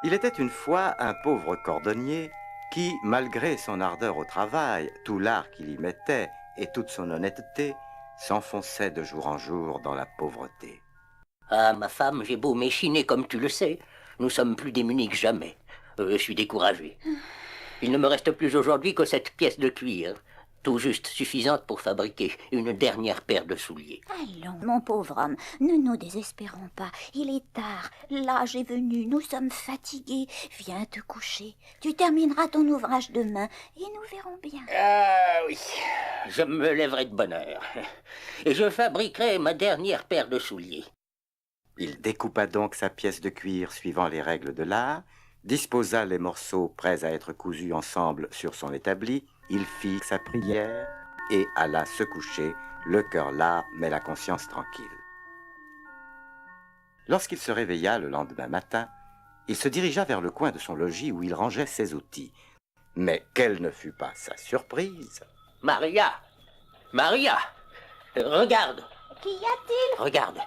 Il était une fois un pauvre cordonnier qui, malgré son ardeur au travail, tout l'art qu'il y mettait et toute son honnêteté, s'enfonçait de jour en jour dans la pauvreté. Ah, ma femme, j'ai beau m'échiner comme tu le sais, nous sommes plus démunis que jamais. Je suis découragé. Il ne me reste plus aujourd'hui que cette pièce de cuir, tout juste suffisante pour fabriquer une dernière paire de souliers. Allons, mon pauvre homme, ne nous désespérons pas. Il est tard, l'âge est venu, nous sommes fatigués. Viens te coucher. Tu termineras ton ouvrage demain et nous verrons bien. Ah oui, je me lèverai de bonne heure et je fabriquerai ma dernière paire de souliers. Il découpa donc sa pièce de cuir suivant les règles de l'art, disposa les morceaux prêts à être cousus ensemble sur son établi, il fit sa prière et alla se coucher, le cœur las mais la conscience tranquille. Lorsqu'il se réveilla le lendemain matin, il se dirigea vers le coin de son logis où il rangeait ses outils. Mais quelle ne fut pas sa surprise! Maria! Maria! Regarde! Qu'y a-t-il? Regarde,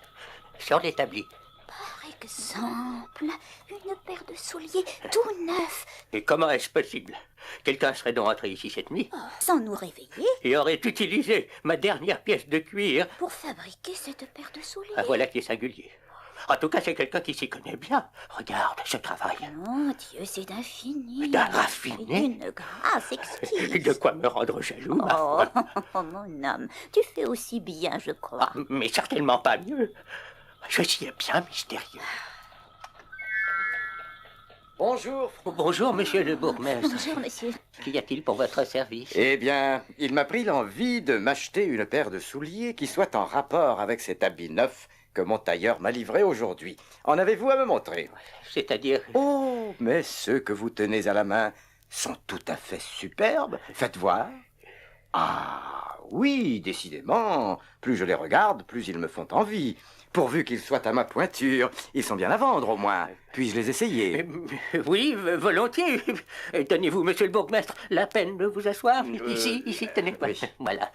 sur l'établi. Par exemple, une paire de souliers tout neufs. Et comment est-ce possible? Quelqu'un serait donc entré ici cette nuit Sans nous réveiller, et aurait utilisé ma dernière pièce de cuir. pour fabriquer cette paire de souliers. Ah, voilà qui est singulier. En tout cas, c'est quelqu'un qui s'y connaît bien. Regarde ce travail. Mon Dieu, c'est d'infini. D'un raffiné. D'une grâce exquise. De quoi me rendre jaloux, ma Oh, foi. mon homme, tu fais aussi bien, je crois. Ah, mais certainement pas mieux. Ceci est bien mystérieux. Bonjour. Bonjour, monsieur le bourgmestre. Bonjour, monsieur. Qu'y a-t-il pour votre service? Eh bien, il m'a pris l'envie de m'acheter une paire de souliers qui soit en rapport avec cet habit neuf que mon tailleur m'a livré aujourd'hui. En avez-vous à me montrer? C'est-à-dire... Oh, mais ceux que vous tenez à la main sont tout à fait superbes. Faites voir. Ah, oui, décidément. Plus je les regarde, plus ils me font envie. Pourvu qu'ils soient à ma pointure. Ils sont bien à vendre, au moins. Puis-je les essayer? Oui, volontiers. Tenez-vous, monsieur le bourgmestre, la peine de vous asseoir. Ici, tenez. Oui. Voilà.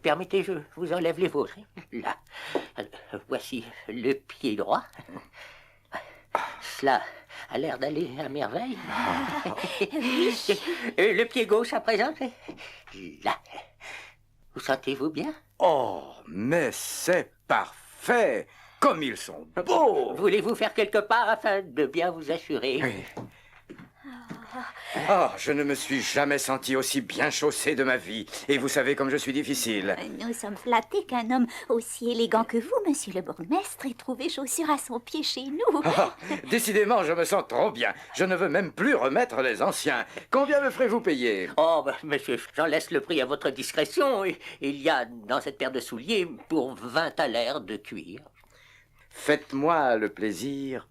Permettez, je vous enlève les vôtres. Là. Voici le pied droit. Cela a l'air d'aller à merveille. Et le pied gauche à présent, là. Vous sentez-vous bien? Oh, mais c'est parfait. Comme ils sont beaux. Voulez-vous faire quelque part afin de bien vous assurer? Oui. Oh, je ne me suis jamais senti aussi bien chaussé de ma vie. Et vous savez comme je suis difficile. Nous sommes flattés qu'un homme aussi élégant que vous, monsieur le bourgmestre, ait trouvé chaussures à son pied chez nous. Oh, décidément, je me sens trop bien. Je ne veux même plus remettre les anciens. Combien me ferez-vous payer? Oh, monsieur, j'en laisse le prix à votre discrétion. Il y a dans cette paire de souliers pour 20 thalers de cuir. Faites-moi le plaisir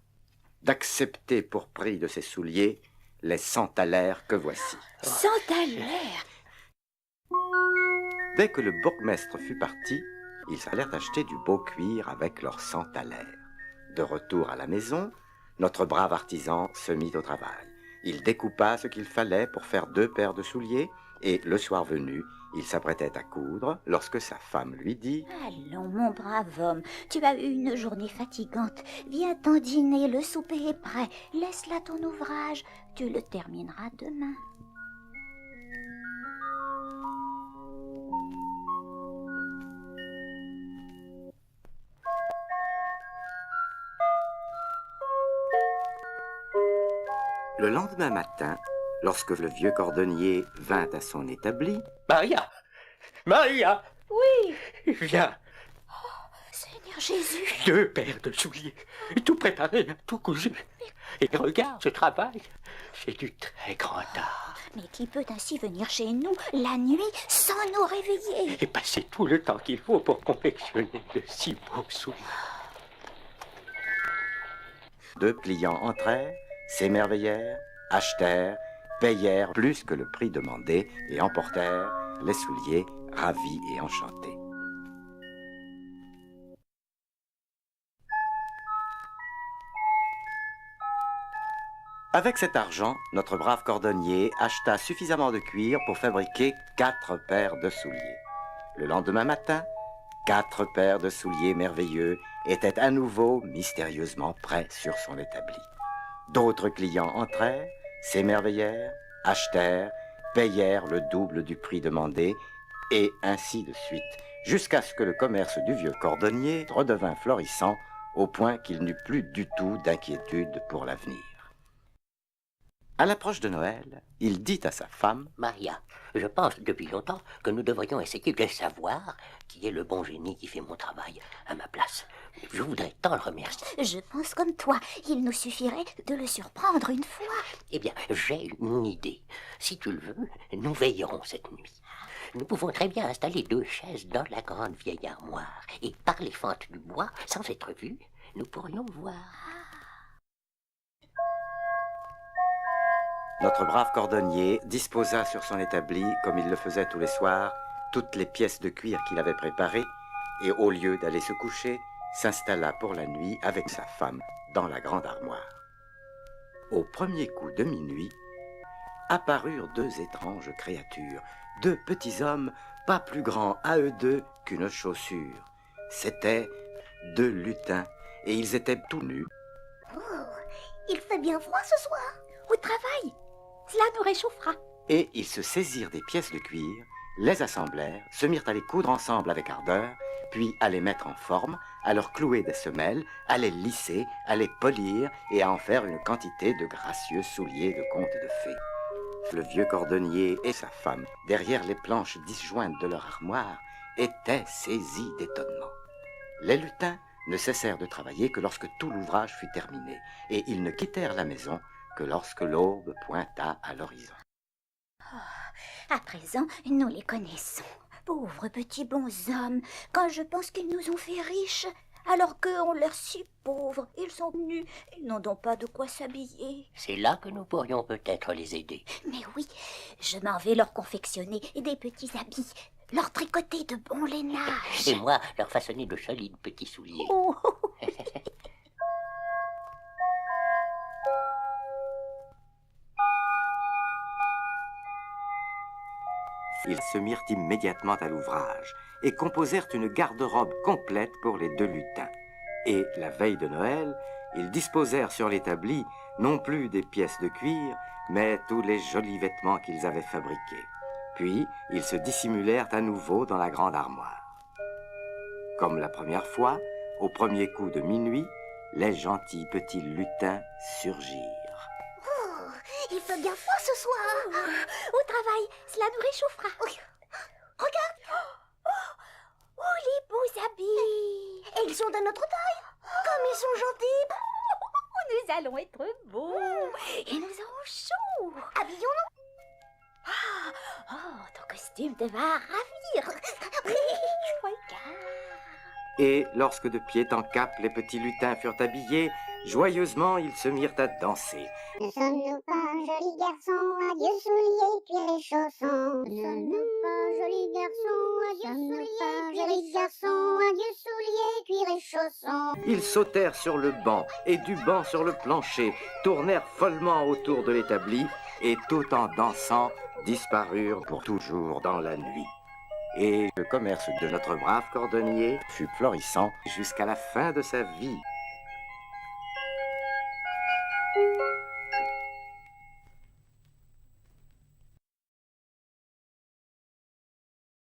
d'accepter pour prix de ces souliers les 100 thalers que voici. 100 thalers. Dès que le bourgmestre fut parti, ils allèrent acheter du beau cuir avec leurs 100 thalers. De retour à la maison, notre brave artisan se mit au travail. Il découpa ce qu'il fallait pour faire 2 paires de souliers et, le soir venu, il s'apprêtait à coudre lorsque sa femme lui dit « Allons, mon brave homme, tu as eu une journée fatigante. Viens-t'en dîner, le souper est prêt. Laisse là ton ouvrage, tu le termineras demain. » Le lendemain matin, lorsque le vieux cordonnier vint à son établi, « Maria! Maria! Oui, Viens! Seigneur Jésus. 2 paires de souliers, tout préparé, tout cousu. Et regarde ce travail, c'est du très grand art. Mais qui peut ainsi venir chez nous la nuit sans nous réveiller? Et passer tout le temps qu'il faut pour confectionner de si beaux souliers. 2 clients entrèrent, s'émerveillèrent, achetèrent, payèrent plus que le prix demandé et emportèrent les souliers ravis et enchantés. Avec cet argent, notre brave cordonnier acheta suffisamment de cuir pour fabriquer 4 paires de souliers. Le lendemain matin, 4 paires de souliers merveilleux étaient à nouveau mystérieusement prêts sur son établi. D'autres clients entrèrent, s'émerveillèrent, achetèrent, payèrent le double du prix demandé, et ainsi de suite, jusqu'à ce que le commerce du vieux cordonnier redevint florissant au point qu'il n'eut plus du tout d'inquiétude pour l'avenir. À l'approche de Noël, il dit à sa femme: « Maria, je pense depuis longtemps que nous devrions essayer de savoir qui est le bon génie qui fait mon travail à ma place. Je voudrais tant le remercier. » « Je pense comme toi. Il nous suffirait de le surprendre une fois. » Eh bien, j'ai une idée. Si tu le veux, nous veillerons cette nuit. Nous pouvons très bien installer 2 chaises dans la grande vieille armoire. Et par les fentes du bois, sans être vus, nous pourrions voir. Notre brave cordonnier disposa sur son établi, comme il le faisait tous les soirs, toutes les pièces de cuir qu'il avait préparées, et au lieu d'aller se coucher, s'installa pour la nuit avec sa femme dans la grande armoire. Au premier coup de minuit, apparurent 2 étranges créatures, 2 petits hommes, pas plus grands à eux deux qu'une chaussure. C'étaient 2 lutins, et ils étaient tout nus. Oh, il fait bien froid ce soir. Au travail. Cela nous réchauffera. Et ils se saisirent des pièces de cuir, les assemblèrent, se mirent à les coudre ensemble avec ardeur, puis à les mettre en forme, à leur clouer des semelles, à les lisser, à les polir et à en faire une quantité de gracieux souliers de contes de fées. Le vieux cordonnier et sa femme, derrière les planches disjointes de leur armoire, étaient saisis d'étonnement. Les lutins ne cessèrent de travailler que lorsque tout l'ouvrage fut terminé, et ils ne quittèrent la maison que lorsque l'aube pointa à l'horizon. Oh, à présent, nous les connaissons. Pauvres petits bons hommes, quand je pense qu'ils nous ont fait riches, alors qu'eux ont l'air si pauvres, ils sont nus, ils n'ont donc pas de quoi s'habiller. C'est là que nous pourrions peut-être les aider. Mais oui, je m'en vais leur confectionner des petits habits, leur tricoter de bons lainages. Et moi, leur façonner de solides petits souliers. Oh. Ils se mirent immédiatement à l'ouvrage et composèrent une garde-robe complète pour les 2 lutins. Et la veille de Noël, ils disposèrent sur l'établi non plus des pièces de cuir, mais tous les jolis vêtements qu'ils avaient fabriqués. Puis, ils se dissimulèrent à nouveau dans la grande armoire. Comme la première fois, au premier coup de minuit, les gentils petits lutins surgirent. Oh, il fait bien froid ce soir. Au travail, cela nous réchauffera. Oui. Regarde. Oh, les beaux habits. Et ils sont de notre taille. Comme ils sont gentils. Nous allons être beaux. Et nous aurons chaud. Habillons-nous. Oh, ton costume te va ravir. Regarde. Et lorsque de pied en cap les petits lutins furent habillés, joyeusement ils se mirent à danser. Ne sommes-nous pas jolis garçons, adieu souliers, cuir et chaussons. Ne sommes-nous pas jolis garçons, adieu souliers, cuir et garçons, adieu souliers, cuir et chaussons. Ils sautèrent sur le banc et du banc sur le plancher, tournèrent follement autour de l'établi et tout en dansant disparurent pour toujours dans la nuit. Et le commerce de notre brave cordonnier fut florissant jusqu'à la fin de sa vie.